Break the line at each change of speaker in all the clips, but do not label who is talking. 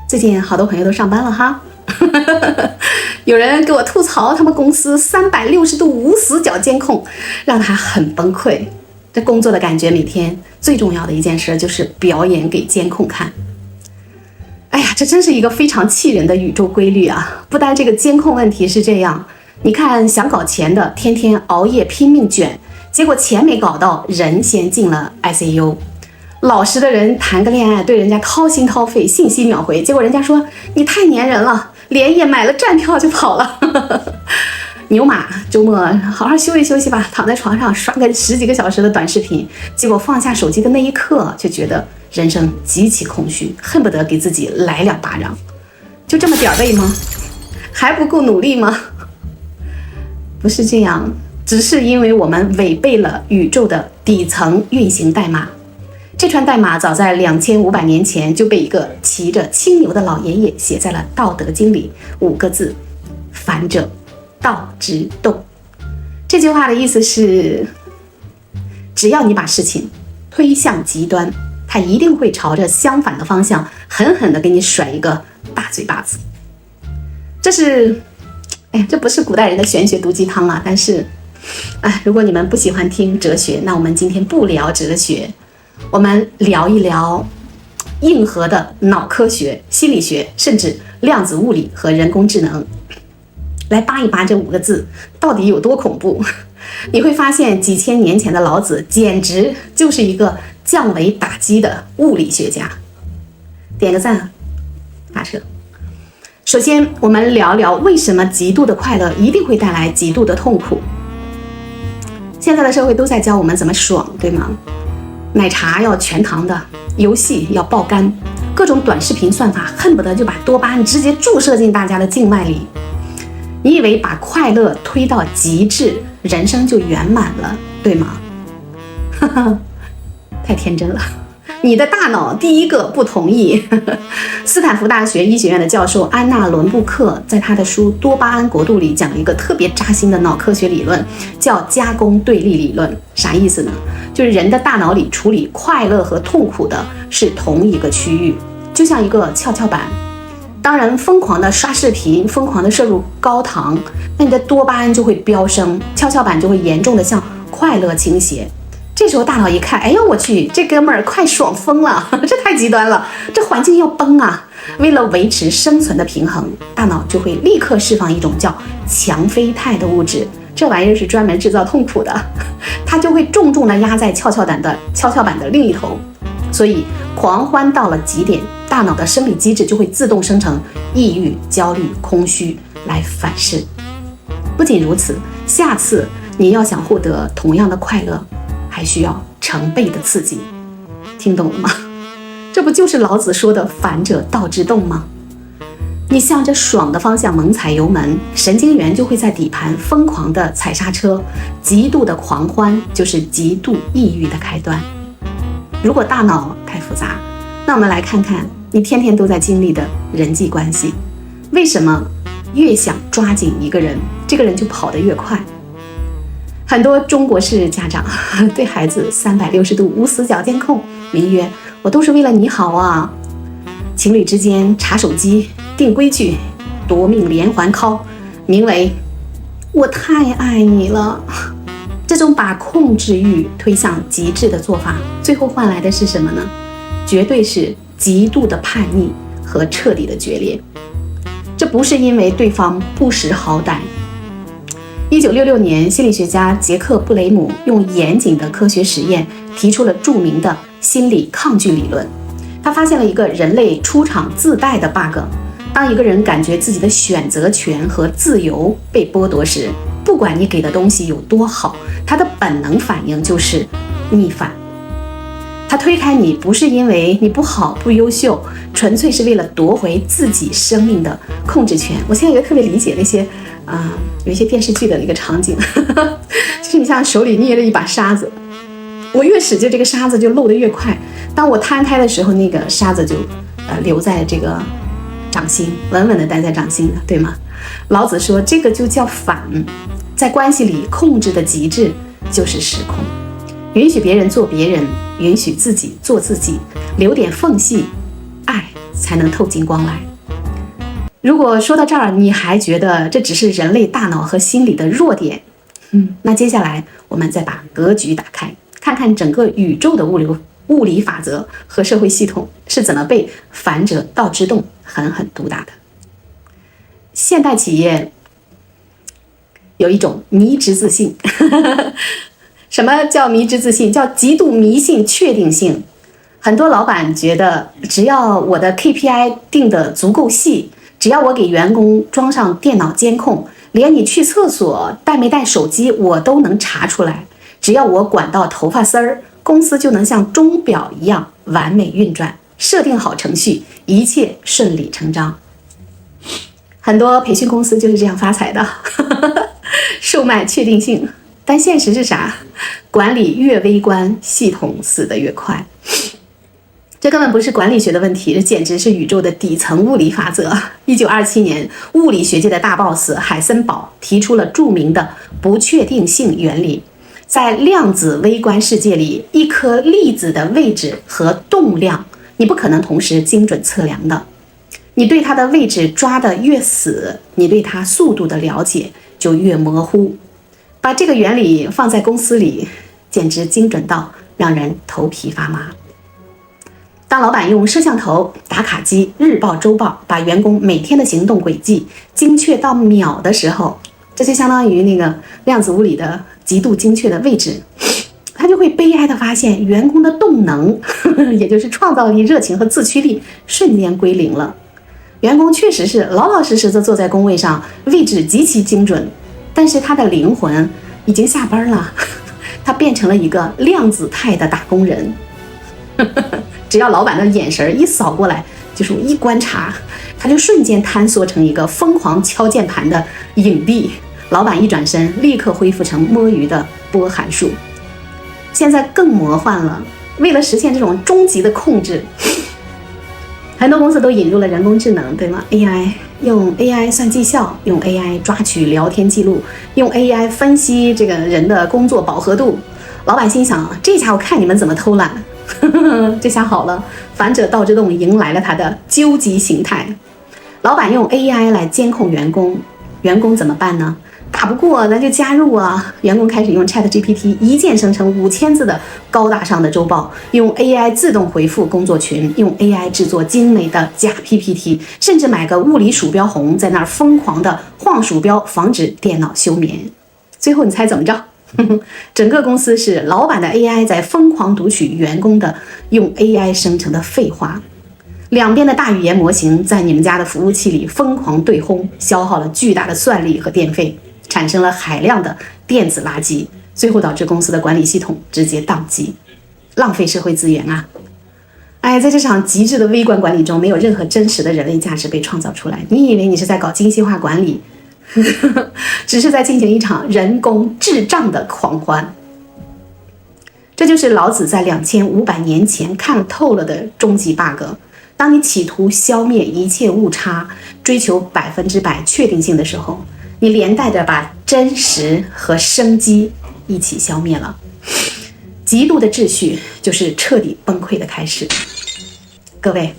最近好多朋友都上班了哈，有人给我吐槽他们公司360度无死角监控，让他很崩溃。这工作的感觉每天最重要的一件事就是表演给监控看。哎呀，这真是一个非常气人的宇宙规律啊！不单这个监控问题是这样，你看想搞钱的天天熬夜拼命卷，结果钱没搞到，人先进了 ICU。老实的人谈个恋爱，对人家掏心掏肺，信息秒回，结果人家说你太粘人了，连夜买了站票就跑了。牛马周末好好休息休息吧，躺在床上刷个10几个小时的短视频，结果放下手机的那一刻，就觉得人生极其空虚，恨不得给自己来2巴掌。就这么点背吗？还不够努力吗？不是这样，只是因为我们违背了宇宙的底层运行代码。这串代码早在2500年前就被一个骑着青牛的老爷爷写在了《道德经》里，5个字：反者道之动。这句话的意思是，只要你把事情推向极端，它一定会朝着相反的方向狠狠地给你甩一个大嘴巴子。这不是古代人的玄学毒鸡汤啊，但是如果你们不喜欢听哲学，那我们今天不聊哲学，我们聊一聊硬核的脑科学、心理学，甚至量子物理和人工智能，来扒一扒这5个字到底有多恐怖。你会发现几千年前的老子简直就是一个降维打击的物理学家。点个赞，发射。首先我们聊聊为什么极度的快乐一定会带来极度的痛苦。现在的社会都在教我们怎么爽，对吗？奶茶要全糖的，游戏要爆肝，各种短视频算法恨不得就把多巴胺直接注射进大家的静脉里。你以为把快乐推到极致，人生就圆满了，对吗？太天真了，你的大脑第一个不同意。斯坦福大学医学院的教授安娜·伦布克在他的书《多巴胺国度》里讲了一个特别扎心的脑科学理论，叫加工对立理论。啥意思呢？就是人的大脑里处理快乐和痛苦的是同一个区域，就像一个跷跷板。当人疯狂的刷视频，疯狂的摄入高糖，那你的多巴胺就会飙升，跷跷板就会严重的向快乐倾斜。这时候大脑一看，哎呦我去，这哥们儿快爽疯了，这太极端了，这环境要崩啊！为了维持生存的平衡，大脑就会立刻释放一种叫强啡肽的物质，这玩意儿是专门制造痛苦的，它就会重重的压在跷跷板的另一头。所以狂欢到了极点，大脑的生理机制就会自动生成抑郁、焦虑、空虚来反噬。不仅如此，下次你要想获得同样的快乐，还需要成倍的刺激。听懂了吗？这不就是老子说的反者道之动吗？你向着爽的方向猛踩油门，神经元就会在底盘疯狂的踩刹车，极度的狂欢就是极度抑郁的开端。如果大脑太复杂，那我们来看看你天天都在经历的人际关系。为什么越想抓紧一个人，这个人就跑得越快？很多中国式家长对孩子360度无死角监控，名曰我都是为了你好啊。情侣之间查手机、定规矩、夺命连环 call， 名为我太爱你了。这种把控制欲推向极致的做法，最后换来的是什么呢？绝对是极度的叛逆和彻底的决裂。这不是因为对方不识好歹。1966年，心理学家杰克·布雷姆用严谨的科学实验提出了著名的心理抗拒理论。他发现了一个人类出厂自带的 bug。当一个人感觉自己的选择权和自由被剥夺时，不管你给的东西有多好，他的本能反应就是逆反。他推开你不是因为你不好不优秀，纯粹是为了夺回自己生命的控制权。我现在也特别理解那些有一些电视剧的一个场景，就是你像手里捏着一把沙子，我越使劲，这个沙子就漏得越快。当我摊开的时候，那个沙子就留在这个掌心，稳稳地待在掌心的，对吗？老子说这个就叫反。在关系里，控制的极致就是失控。允许别人做别人，允许自己做自己，留点缝隙，爱才能透进光来。如果说到这儿，你还觉得这只是人类大脑和心理的弱点，那接下来我们再把格局打开，看看整个宇宙的物理法则和社会系统是怎么被反者道之动狠狠毒打的。现代企业有一种迷之自信什么叫迷之自信？叫极度迷信确定性。很多老板觉得，只要我的 KPI 定得足够细，只要我给员工装上电脑监控，连你去厕所带没带手机我都能查出来，只要我管到头发丝儿，公司就能像钟表一样完美运转，设定好程序，一切顺理成章。很多培训公司就是这样发财的售卖确定性。但现实是啥？管理越微观，系统死得越快。这根本不是管理学的问题，这简直是宇宙的底层物理法则。1927年，物理学界的大 boss 海森堡提出了著名的不确定性原理。在量子微观世界里，一颗粒子的位置和动量，你不可能同时精准测量的。你对它的位置抓得越死，你对它速度的了解就越模糊。把这个原理放在公司里，简直精准到让人头皮发麻。当老板用摄像头、打卡机、日报、周报把员工每天的行动轨迹精确到秒的时候，这就相当于那个量子物理的极度精确的位置，他就会悲哀地发现员工的动能也就是创造力、热情和自驱力瞬间归零了。员工确实是老老实实地坐在工位上，位置极其精准，但是他的灵魂已经下班了，他变成了一个量子态的打工人只要老板的眼神一扫过来，就是一观察，他就瞬间坍缩成一个疯狂敲键盘的影帝。老板一转身，立刻恢复成摸鱼的波函数。现在更魔幻了，为了实现这种终极的控制，很多公司都引入了人工智能，对吗？ AI 用 AI 算绩效，用 AI 抓取聊天记录，用 AI 分析这个人的工作饱和度。老板心想，这下我看你们怎么偷懒这下好了，反者道之动迎来了他的究极形态。老板用 AI 来监控员工，员工怎么办呢？打不过那就加入啊！员工开始用 ChatGPT 一键生成5000字的高大上的周报，用 AI 自动回复工作群，用 AI 制作精美的假 PPT， 甚至买个物理鼠标红在那儿疯狂的晃鼠标，防止电脑休眠。最后你猜怎么着？整个公司是老板的 AI 在疯狂读取员工的用 AI 生成的废话，两边的大语言模型在你们家的服务器里疯狂对轰，消耗了巨大的算力和电费，产生了海量的电子垃圾，最后导致公司的管理系统直接宕机，浪费社会资源啊！在这场极致的微观管理中，没有任何真实的人类价值被创造出来。你以为你是在搞精细化管理，只是在进行一场人工智障的狂欢。这就是老子在2500年前看透了的终极 bug。当你企图消灭一切误差，追求100%确定性的时候，你连带着把真实和生机一起消灭了。极度的秩序就是彻底崩溃的开始。各位，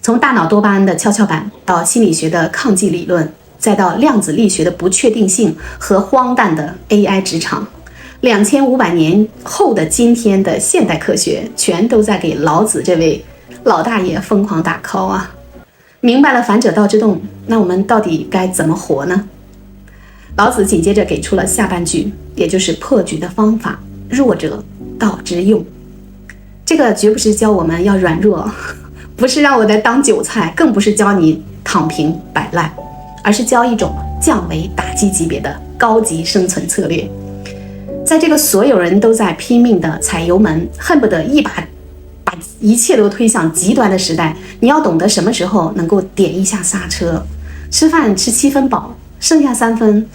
从大脑多巴胺的跷跷板到心理学的抗击理论，再到量子力学的不确定性和荒诞的 AI 职场，2500年后的今天的现代科学全都在给老子这位老大爷疯狂打 call 啊！明白了反者道之动，那我们到底该怎么活呢？老子紧接着给出了下半句，也就是破局的方法：弱者道之用。这个绝不是教我们要软弱，不是让我来当韭菜，更不是教你躺平摆烂，而是教一种降维打击级别的高级生存策略。在这个所有人都在拼命的踩油门，恨不得把一切都推向极端的时代，你要懂得什么时候能够点一下刹车。吃饭吃7分饱，剩下3分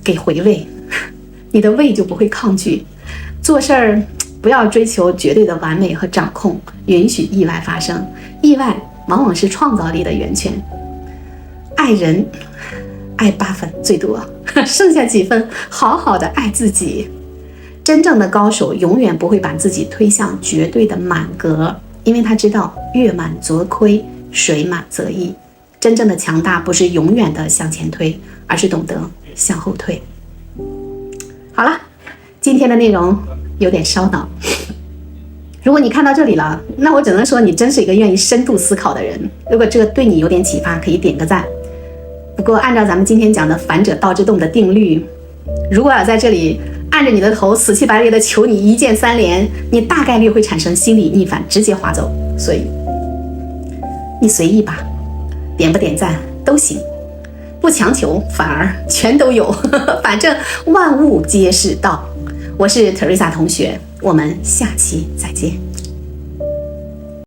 给回味，你的胃就不会抗拒。做事儿不要追求绝对的完美和掌控，允许意外发生，意外往往是创造力的源泉。爱人爱8分最多，剩下几分好好的爱自己。真正的高手永远不会把自己推向绝对的满格，因为他知道月满则亏，水满则溢。真正的强大不是永远的向前推，而是懂得向后退。好了，今天的内容有点烧脑。如果你看到这里了，那我只能说你真是一个愿意深度思考的人。如果这个对你有点启发，可以点个赞。不过按照咱们今天讲的反者道之动的定律，如果要在这里按着你的头死气白咧的求你一键3连，你大概率会产生心理逆反，直接划走。所以你随意吧，点不点赞都行，不强求反而全都有。反正万物皆是道。我是 Teresa 同学，我们下期再见。